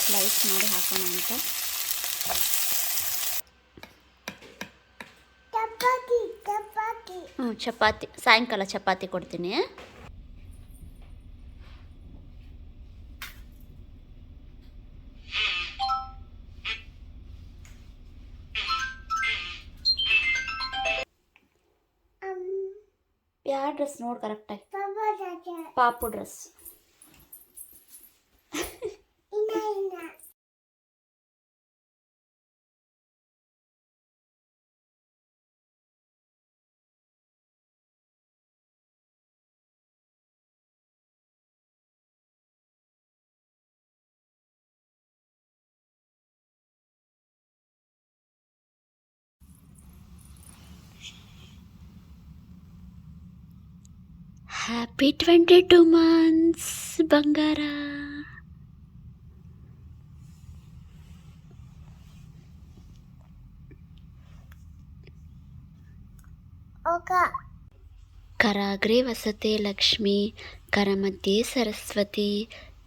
Slice ಮಾಡಿ ಹಾಕೋಣ ಅಂತ. ಚಪಾತಿ ಸಾಯಂಕಾಲ ಚಪಾತಿ ಕೊಡ್ತೀನಿ. ಯಾವ ಡ್ರೆಸ್ ನೋಡಿ ಕರೆಕ್ಟಾಗಿ? ಪಾಪು ಡ್ರೆಸ್. ಹ್ಯಾಪಿ 22 months ಬಂಗಾರ. ಕರಾಗ್ರೆ ವಸತೆ ಲಕ್ಷ್ಮಿ, ಕರಮಧ್ಯೆ ಸರಸ್ವತಿ,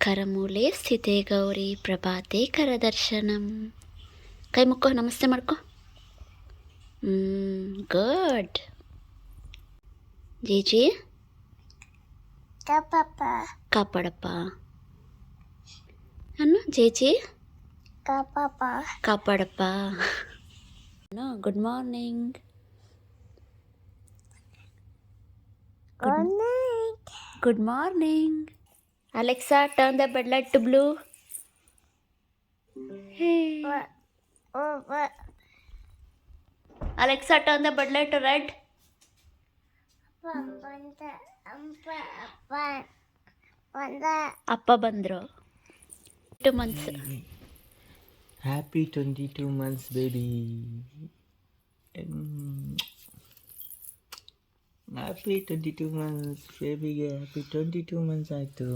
ಕರಮೂಲೆ ಸ್ಥಿತೆ ಗೌರಿ, ಪ್ರಭಾತೆ ಕರದರ್ಶನಂ. ಕೈ ಮುಕ್ಕೋ, ನಮಸ್ತೆ ಮಾಡ್ಕೊ. ಗುಡ್. ಜೀಜಿ ಕಾಪಾಡಪ್ಪ ಅನ್ನು. ಜೇಜಿ ಕಾಪಾಡಪ್ಪ. Good morning. Good morning. Alexa, turn the bed light to blue. Alexa, turn the bed light to red. ಅಪ್ಪ ಬಂದ್ರು. 2 months. Happy 22 months baby. Happy 22 months ಬೇಬಿಗೆ. ಹ್ಯಾಪಿ 22 months ಆಯಿತು.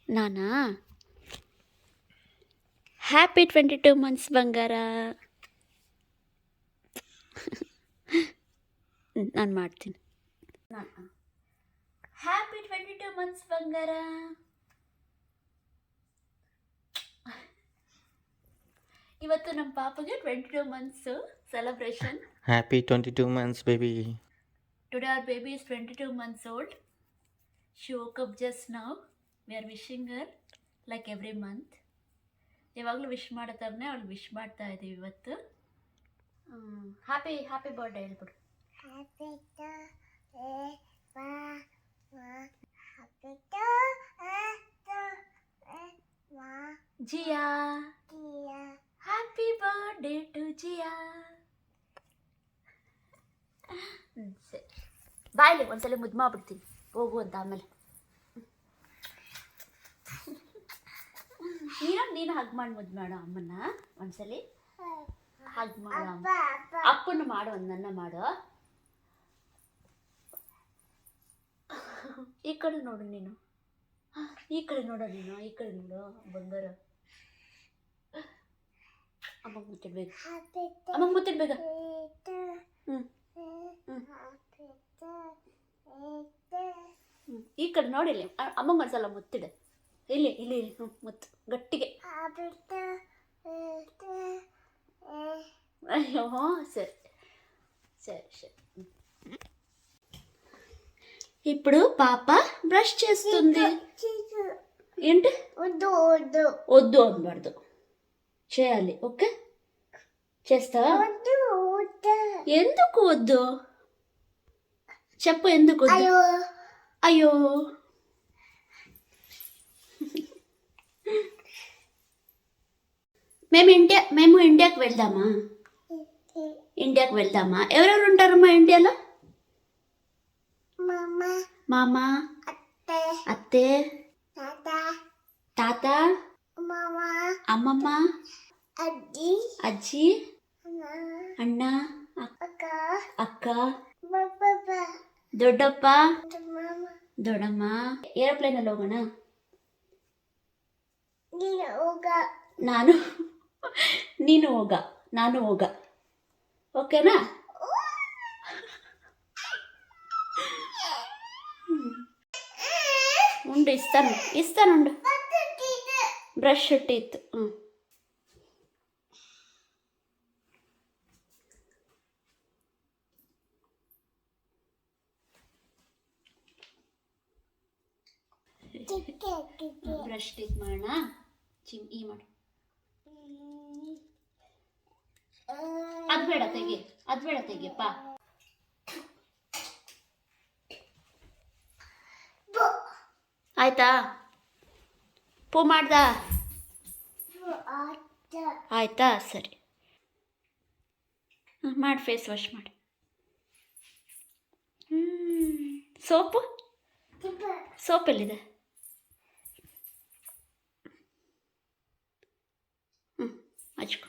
ನಾನಾ? ಹ್ಯಾಪಿ 22 months ಬಂಗಾರ. ನಾನು ಮಾಡ್ತೀನಿ. ಹ್ಯಾಪಿ 22 months ಬಂಗಾರ. ಇವತ್ತು ನಮ್ಮ ಪಾಪಗೆ 22 months celebration. Happy 22 months baby. Today our baby is 22 months old. She woke up just now. We are wishing her like every month. ಯಾವಾಗಲೂ ವಿಶ್ ಮಾಡ್ತಾರನೆ, ಅವಳು ವಿಶ್ ಮಾಡ್ತಾ ಇದ್ದೀವಿ ಇವತ್ತು. ಹ್ಯಾಪಿ ಬರ್ಡೇ ಹೇಳ್ಬಿಡು. ಜಿಯಾ, ಹ್ಯಾಪಿ ಬರ್ಡೇ ಟು ಜಿಯಾ. ಸರಿ, ಬಾಯ್ಲಿ ಒಂದ್ಸಲ ಮುದ್ದು ಮಾಡ್ಬಿಡ್ತೀನಿ, ಹೋಗು ಅಂತ. ಆಮೇಲೆ ನೀನು ಹಗ್ ಮಾಡಿ ಮುದ್ದು ಮಾಡು ಅಮ್ಮನ್ನ. ಒಂದ್ಸಲಿ ಹಗ್ ಮಾಡು. ಅಪ್ಪನ ಮಾಡು, ಒಂದನ್ನ ಮಾಡು. ಈ ಕಡೆ ನೋಡು ನೀನು, ಈ ಕಡೆ ನೋಡು ನೀನು, ಈ ಕಡೆ ನೋಡು ಬಂಗಾರ. ಅಮ್ಮಂಗೆ ಮುತ್ತಿಡ್ಬೇಕ, ಅಮ್ಮಂಗೆ ಮುತ್ತಿಡ್ಬೇಕ. ಈ ಕಡೆ ನೋಡಿಲ್ಲಿ, ಅಮ್ಮಂಗೆ ಒಂದ್ಸಲ ಮುತ್ತಿಡ. ಇಲ್ಲಿ ಇಲ್ಲಿ ಇಲ್ಲಿ ಮುತ್ತು ಗಟ್ಟಿಗೆ. ಅಯ್ಯೋ సరే సరే సరే. ఇప్పుడు పాప బ్రష్ చేస్తుంది. ఏంటి? వద్దు వద్దు వద్దు అనబడదు, చేయాలి. ఓకే, చేస్తావా? ఎందుకు వద్దు చెప్పు, ఎందుకు వద్దు? అయ్యో మేము ఇండియాకి వెళ్దామా? ఇండియాకి వెళ్దామా? ఎవరెవరు ఉంటారమ్మా ఇండియాలో? మామ, అత్తే, తాత, అమ్మమ్మ, అజ్జి, అಣ್ಣ, అక్క, ದೊಡ್ಡಪ್ಪ, ದೊಡ್ಡಮ್ಮ. ಏರೋಪ್ಲೇನಲ್ಲಿ ಹೋಗೋಣ? ನೀನು ಹೋಗ, ನಾನು ಹೋಗ. ಓಕೆನಾ? ఉండు ఇస్తానుండు. Brush teeth. ಬ್ರಷ್ ಟೀತ್ ಮಾಡೋಣ. ಈ ಮಾಡು. ಅದು ಬೇಡ ತೆಗಿಯಪ್ಪ. ಆಯ್ತಾ? ಪೂ ಮಾಡ್ದ? ಆಯ್ತಾ? ಸರಿ ಮಾಡಿ. ಫೇಸ್ ವಾಶ್ ಮಾಡಿ. ಸೋಪ್ ಎಲ್ಲಿದೆ? ಹಚ್ಕೊ.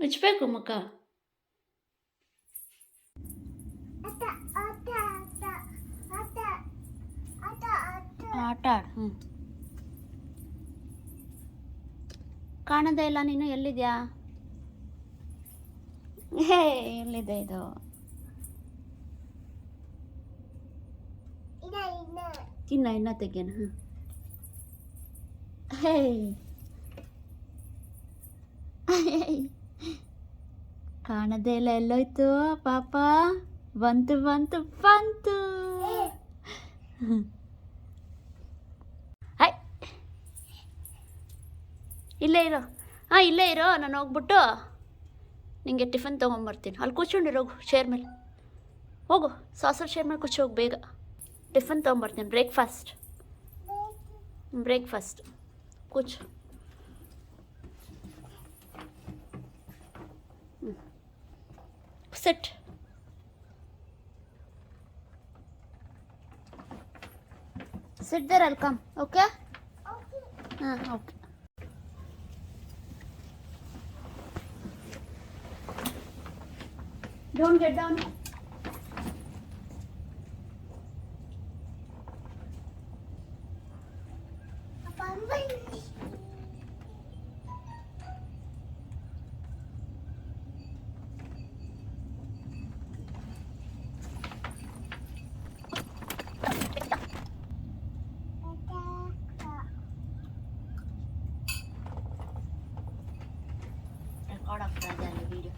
ಹಚ್ಬೇಕು ಮುಖ. ಆಟ ಆಡು. ಕಾಣದೇ ಇಲ್ಲ ನೀನು. ಎಲ್ಲಿದ್ಯಾ? ಎಲ್ಲಿದೆ ಇದು? ಇನ್ನ ತೆಗ್ಯಾನ. ಕಾಣದೇ ಇಲ್ಲ. ಎಲ್ಲೋಯ್ತು ಪಾಪ? ಬಂತು. ಹಾಯ್, ಇಲ್ಲೇ ಇರೋ. ನಾನು ಹೋಗ್ಬಿಟ್ಟು ನಿಂಗೆ ಟಿಫನ್ ತೊಗೊಂಬರ್ತೀನಿ. ಅಲ್ಲಿ ಕೂತ್ಕೊಂಡಿರೋಗು ಚೇರ್ ಮೇಲೆ. ಹೋಗು, ಸಾಸರ್ ಚೇರ್ ಮೇಲೆ ಕೂಚೋಗಿ ಬೇಗ. ಟಿಫನ್ ತೊಗೊಂಬರ್ತೀನಿ. ಬ್ರೇಕ್ಫಾಸ್ಟ್ ಕೂಚು. Sit. Sit there, I'll come. Okay? Okay. Don't get down. Record ಆಗ್ತಾ ಇದೆ ಅಲ್ಲಿ ವಿಡಿಯೋ.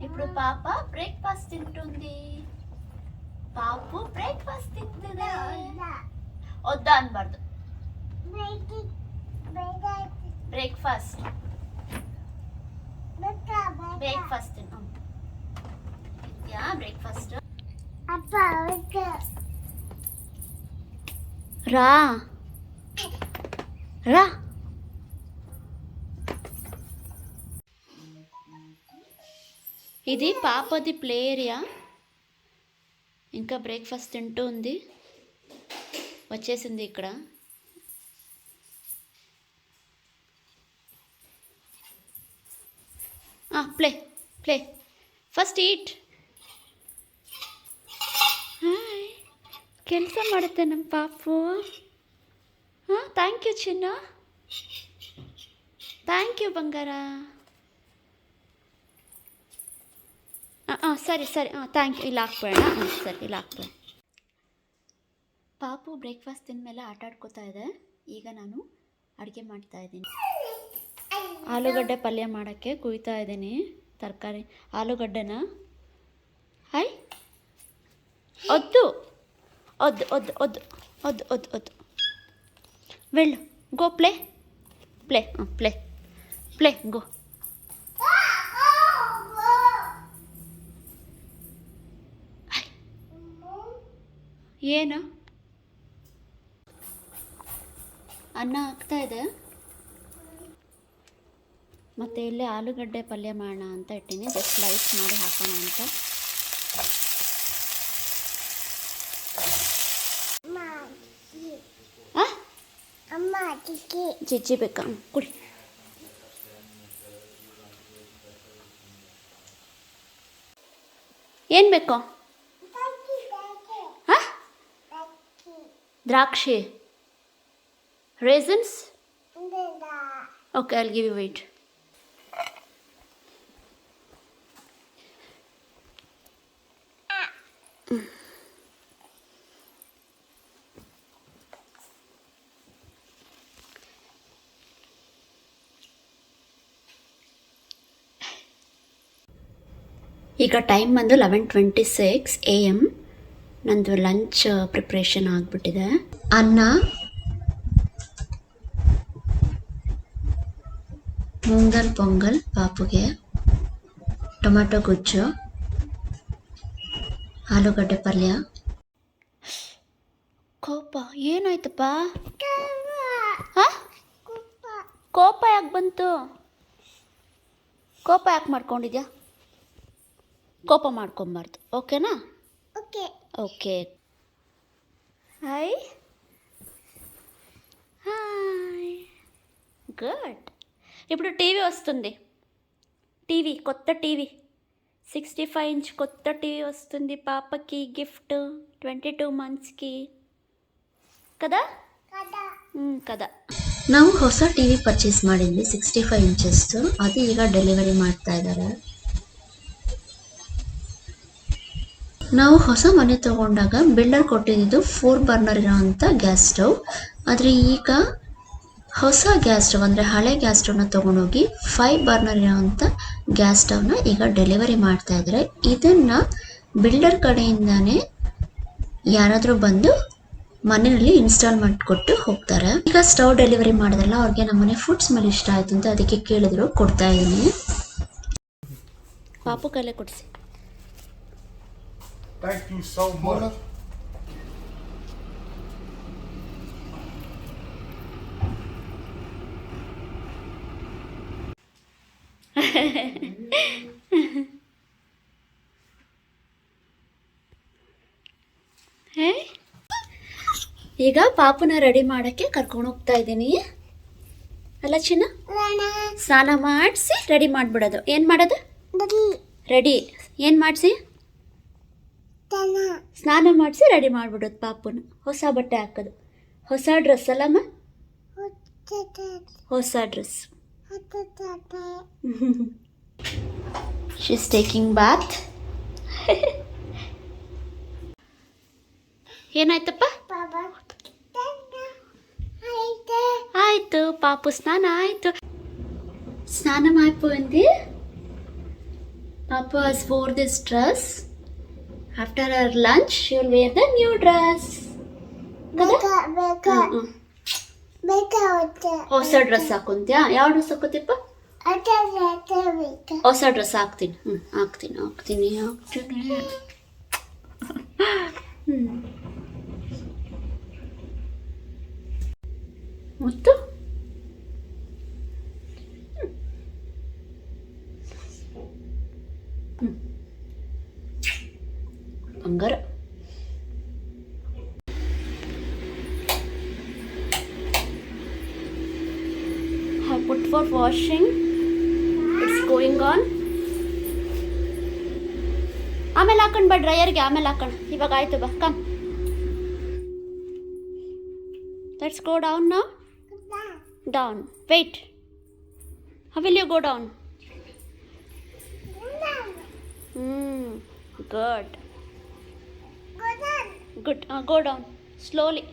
ఇప్పుడు పాప బ్రేక్ఫాస్ట్ తింటుంది. పాపు బ్రేక్ఫాస్ట్ తింటుంది. వద్దా అనబడదు. బ్రేక్ఫాస్ట్ తిను. బ్రేక్ఫాస్ట్ రా. ఇది పాపది ప్లే ఏరియా. ఇంకా బ్రేక్ఫాస్ట్ తింటూ ఉంది. వచ్చేసింది ఇక్కడ. ప్లే ಫಸ್ಟ್ ಈಟ್. ಹಾಯ್, ಕೆಲಸ ಮಾಡುತ್ತೆ ನಮ್ಮ ಪಾಪು. ಥ್ಯಾಂಕ್ ಯು ಚಿನ್ನ. ಥ್ಯಾಂಕ್ ಯು ಬಂಗಾರ. ಸರಿ ಥ್ಯಾಂಕ್ ಯು. ಇಲ್ಲಿ ಹಾಕ್ಬೇಡ. ಸರಿ, ಇಲ್ಲಿ ಹಾಕ್ಬೇಡ. ಪಾಪು ಬ್ರೇಕ್ಫಾಸ್ಟ್ ತಿಂದಮೇಲೆ ಆಟ ಆಡ್ಕೋತಾ ಇದೆ. ಈಗ ನಾನು ಅಡುಗೆ ಮಾಡ್ತಾಯಿದ್ದೀನಿ. ಆಲೂಗಡ್ಡೆ ಪಲ್ಯ ಮಾಡೋಕ್ಕೆ ಕುಯ್ತಾ ಇದ್ದೀನಿ. ತರಕಾರಿ ಆಲೂಗಡ್ಡೆನ ಹಾಯ್ ಒದ್ದು ವೆಳ್ಳು ಗೋ ಪ್ಲೇ ಗೋ. ಏನು ಅನ್ನ ಆಗ್ತಾ ಇದೆ. ಮತ್ತು ಇಲ್ಲೇ ಆಲೂಗಡ್ಡೆ ಪಲ್ಯ ಮಾಡೋಣ ಅಂತ ಇಟ್ಟೀನಿ. ಜಸ್ಟ್ ಸ್ಲೈಸ್ ಮಾಡಿ ಹಾಕೋಣ ಅಂತ. ಚಿಚ್ಚಿ ಬೇಕಾ? ಕುಡಿ. ಏನು ಬೇಕು? ದ್ರಾಕ್ಷಿ, raisins. Okay, I will give you wait. ಈಗ ಟೈಮ್ ಬಂದು 11:26 AM. ನಂದು ಲಂಚ್ ಪ್ರಿಪ್ರೇಷನ್ ಆಗಿಬಿಟ್ಟಿದೆ. ಅನ್ನ, ಮುಂಗಲ್ ಪೊಂಗಲ್ ಪಾಪುಗೆ, ಟೊಮೆಟೊ ಗೊಜ್ಜು, ಆಲೂಗಡ್ಡೆ ಪಲ್ಯ. ಕೋಪ ಏನಾಯ್ತಪ್ಪ? ಕೋಪ ಯಾಕೆ ಬಂತು? ಕೋಪ ಯಾಕೆ ಮಾಡ್ಕೊಂಡಿದ್ಯಾ? ಕೋಪ ಮಾಡ್ಕೊಬಾರ್ದು, ಓಕೆನಾ? ಓಕೆ. Hi hi. గుడ్. ఇప్పుడు టీవీ వస్తుంది. కొత్త టీవీ 65 ఇంచ్ కొత్త టీవీ వస్తుంది పాపకి గిఫ్ట్ 22 మంత్స్కి కదా. కదా. ನಾವು ಹೊಸ ಟಿವಿ ಪರ್ಚೇಸ್ ಮಾಡಿದ್ವಿ 65 ಇಂಚಸ್. ಅದು ಈಗ ಡೆಲಿವರಿ ಮಾಡ್ತಾ ಇದ್ದಾರೆ. ನಾವು ಹೊಸ ಮನೆ ತಗೊಂಡಾಗ ಬಿಲ್ಡರ್ ಕೊಟ್ಟಿದ್ದು 4 ಬರ್ನರ್ ಇರೋಂಥ ಗ್ಯಾಸ್ ಸ್ಟವ್. ಆದರೆ ಈಗ ಹೊಸ ಗ್ಯಾಸ್ ಸ್ಟವ್ ಅಂದರೆ ಹಳೆ ಗ್ಯಾಸ್ ಸ್ಟವ್ನ ತೊಗೊಂಡೋಗಿ 5 ಬರ್ನರ್ ಇರೋಂಥ ಗ್ಯಾಸ್ ಸ್ಟವ್ನ ಈಗ ಡೆಲಿವರಿ ಮಾಡ್ತಾ ಇದ್ದಾರೆ. ಇದನ್ನು ಬಿಲ್ಡರ್ ಕಡೆಯಿಂದಾನೇ ಯಾರಾದರೂ ಬಂದು ಮನೆಯಲ್ಲಿ ಇನ್ಸ್ಟಾಲ್ ಮಾಡಿಕೊಟ್ಟು ಹೋಗ್ತಾರೆ. ಈಗ ಸ್ಟವ್ ಡೆಲಿವರಿ ಮಾಡಿದ್ರಲ್ಲ, ಅವ್ರಿಗೆ ನಮ್ಮನೆ ಫುಡ್ ಸ್ಮೆಲ್ ಇಷ್ಟ ಆಯಿತು ಅಂತ ಅದಕ್ಕೆ ಕೇಳಿದ್ರು, ಕೊಡ್ತಾ ಇದ್ದೀನಿ. ಪಾಪು ಕೈಲೇ ಕೊಡಿಸಿ. Thank you so much. ಈಗ ಪಾಪುನ ರೆಡಿ ಮಾಡೋಕ್ಕೆ ಕರ್ಕೊಂಡು ಹೋಗ್ತಾ ಇದ್ದೀನಿ. ಅಲ್ಲ ಚಿನ್ನ, ಸ್ನಾನ ಮಾಡಿಸಿ ರೆಡಿ ಮಾಡಿಬಿಡೋದು. ಏನು ಮಾಡೋದು? ರೆಡಿ ಏನು ಮಾಡಿಸಿ? ಸ್ನಾನ ಮಾಡಿಸಿ ರೆಡಿ ಮಾಡಿಬಿಡೋದು ಪಾಪುನ. ಹೊಸ ಬಟ್ಟೆ ಹಾಕೋದು. ಹೊಸ ಡ್ರೆಸ್ ಅಲ್ಲಮ್ಮ? ಹೊಸ dress. She is taking Baat. ಏನಾಯ್ತಪ್ಪ? ಆಯ್ತು, ಪಾಪು ಸ್ನಾನ ಆಯ್ತು. ಸ್ನಾನ ಮಾಡಿపోయింది. Papa has wore this dress. After her lunch, she will wear the new dress. ಹೊಸ ಡ್ರೆಸ್ ಹಾಕೊಂತ್ಯಾ? ಯಾವ ಡ್ರೆಸ್ ಹಾಕೋತಿಪ್ಪ? ಹೊಸ ಡ್ರೆಸ್ ಹಾಕ್ತೀನಿ. ಹಾಕ್ತೀನಿ. ಮುತ್ತು ಬಂಗಾರ. have put for washing. It's going on. ಆಮೇಲೆ ಹಾಕೊಂಡು ಬಾ, ಡ್ರೈಯರ್ಗೆ ಆಮೇಲೆ ಹಾಕೊಂಡು. ಇವಾಗ ಆಯ್ತು, ಬಾ come. Let's go down now. Down. Wait. How will you go down? Good. Good. Go down. Slowly.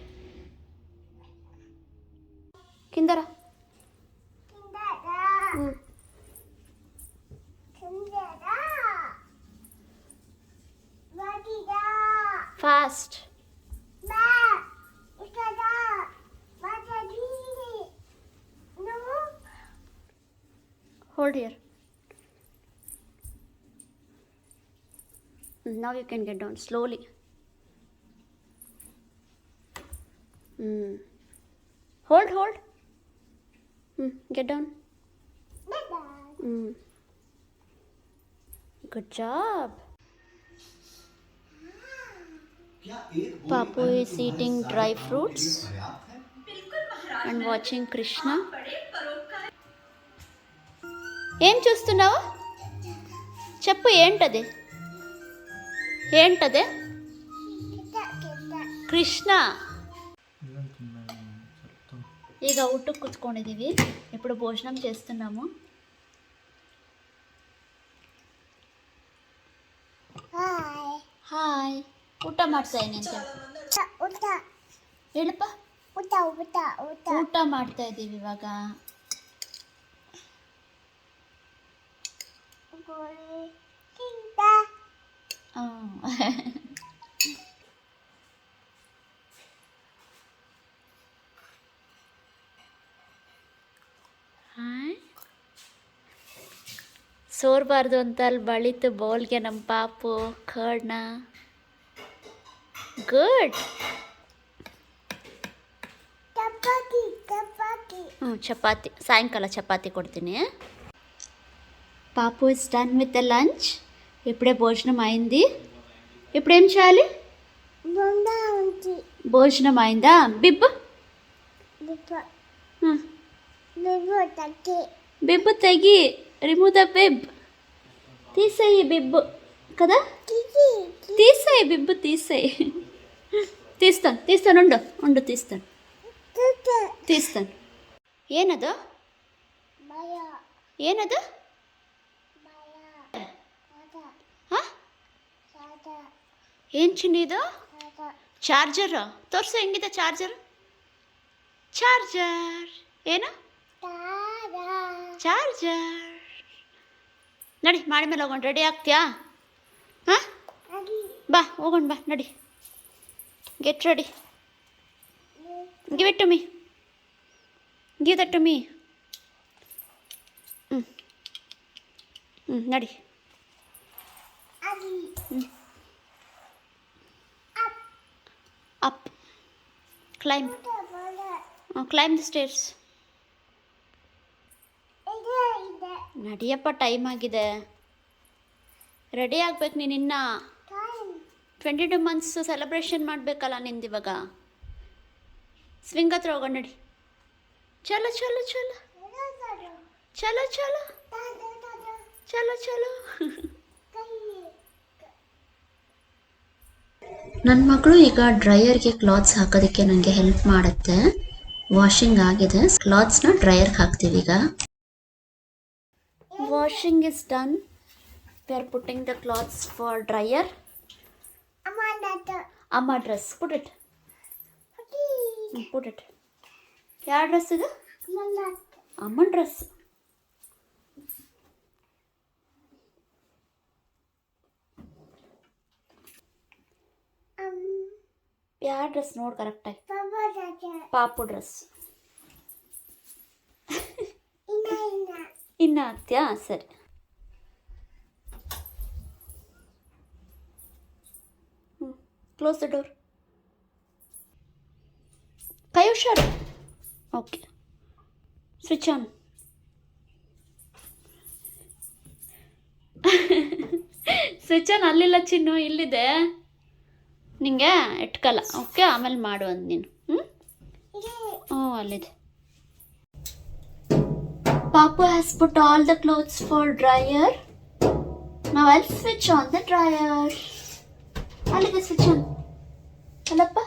Kindara. Fast. Hold here. Now you can get down slowly. Hold. Get down. Good job. Papu is eating dry fruits and watching Krishna. ఏం చూస్తున్నావు? చెప్పు, ఏంటది? ಕೃಷ್ಣ. ಈಗ ಊಟಕ್ಕೆ ಕೂತ್ಕೊಂಡಿದ್ದೀವಿ. ఇప్పుడు భోజనం చేస్తున్నాము. Hi. ಊಟ ಮಾಡ್ತಾ ಇದ್ದೀನಿ ಅಂತ ಹೇಳಪ್ಪ. ಊಟ ಮಾಡ್ತಾ ಇದ್ದೀವಿ ಇವಾಗ. ಸೋರ್ಬಾರ್ದು ಅಂತ ಅಲ್ಲಿ ಬಳಿತು ಬೌಲ್ಗೆ ನಮ್ಮ ಪಾಪು ಕರ್ಡ್ನ. ಗುಡ್. ಚಪಾತಿ ಸಾಯಂಕಾಲ చపాతి కొడుతుంది. పాపు is done with the lunch. ఇప్పుడే భోజనం అయింది. ఇప్పుడు ఏం చేయాలి? భోజనం అయిందా? బిబ్బు బిబ్బు తెగి రిమూవ్ ద బిబ్. తీసేయి బిబ్బు కదా, తీసేయి బిబ్బు తీసేయి. తీస్తాను ఉండు తీస్తాను. ಏನದು ಹಾಂ ಏನು ಚಿನ್ನಿದು? ಚಾರ್ಜರ್ ತೋರಿಸು, ಹೆಂಗಿದೆ ಚಾರ್ಜರ್? ಏನು ಚಾರ್ಜರ್? ನಡಿ ಮಾಡಿ ಮೇಲೆ ಹೋಗೋಣ. ರೆಡಿ ಆಗ್ತೀಯಾ? ಹಾಂ ಬಾ ಹೋಗೋಣ, ಬಾ ನಡಿ. Get ready. Give it to me. Give that to me. ನಡಿ. Up climb the stairs. ನಡಿಯಪ್ಪ, ಟೈಮ್ ಆಗಿದೆ. ರೆಡಿ ಆಗ್ಬೇಕು ನೀನು. ಇನ್ನು 22 ಮಂತ್ಸ್ ಸೆಲೆಬ್ರೇಷನ್ ಮಾಡಬೇಕಲ್ಲ ನಿಂದು ಇವಾಗ. ಸ್ವಿಂಗ್ ಹತ್ರ ಹೋಗೋಣ ನಡಿ. ಚಲೋ ಚಲೋ ಚಲೋ ಚಲೋ ಚಲೋ ಚಲೋ ಚಲೋ. ನನ್ನ ಮಗಳು ಈಗ ಡ್ರೈಯರ್ಗೆ ಕ್ಲಾತ್ಸ್ ಹಾಕೋದಕ್ಕೆ ನನಗೆ ಹೆಲ್ಪ್ ಮಾಡುತ್ತೆ. ವಾಷಿಂಗ್ ಆಗಿದೆ, ಕ್ಲಾತ್ಸ್ನ ಡ್ರೈಯರ್ಗೆ ಹಾಕ್ತೀವಿ ಈಗ. Washing is done. We are putting the clothes for dryer. ಅಮ್ಮ ಡ್ರೆಸ್ ಪುಟ್ ಇಟ್. ಯಾವ ಡ್ರೆಸ್ ಇದು? ಅಮ್ಮನ ಡ್ರೆಸ್. ಯಾವ ಡ್ರೆಸ್ ನೋಡಿ ಕರೆಕ್ಟಾಗಿ? ಪಾಪು ಡ್ರೆಸ್. ಇನ್ನ ಆಗ್ತೀಯಾ? ಸರಿ. ಕ್ಲೋಸ್ ದ ಡೋರ್. ಕೈ ಹುಷಾರು. Okay, switch on. Switch on ಅಲ್ಲಿಲ್ಲ ಚಿನ್ನು, ಇಲ್ಲಿದೆ. ನಿಂಗೆ ಇಟ್ಕಲ್ಲ. ಓಕೆ, ಆಮೇಲೆ ಮಾಡು ಅಂದು ನೀನು. ಅಲ್ಲಿದೆ. ಪಾಪು has put all the clothes for dryer. Now I'll switch on the dryer. ಅಲ್ಲಿಗೆ ಸ್ವಿಚ್ ಆನ್ ಅಲ್ಲಪ್ಪ.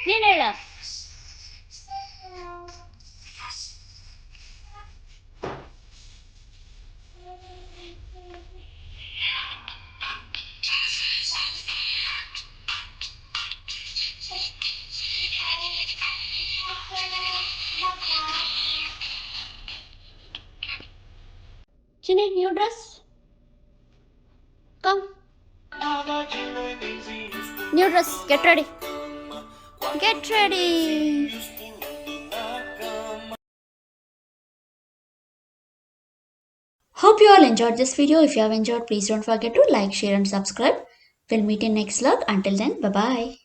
ನೀನು ಹೇಳ. Chini, new dress. Come. New dress, get ready. Get ready. Hope you all enjoyed this video. If you have enjoyed, please don't forget to like, share and subscribe. We'll meet in next vlog. Until then, bye bye.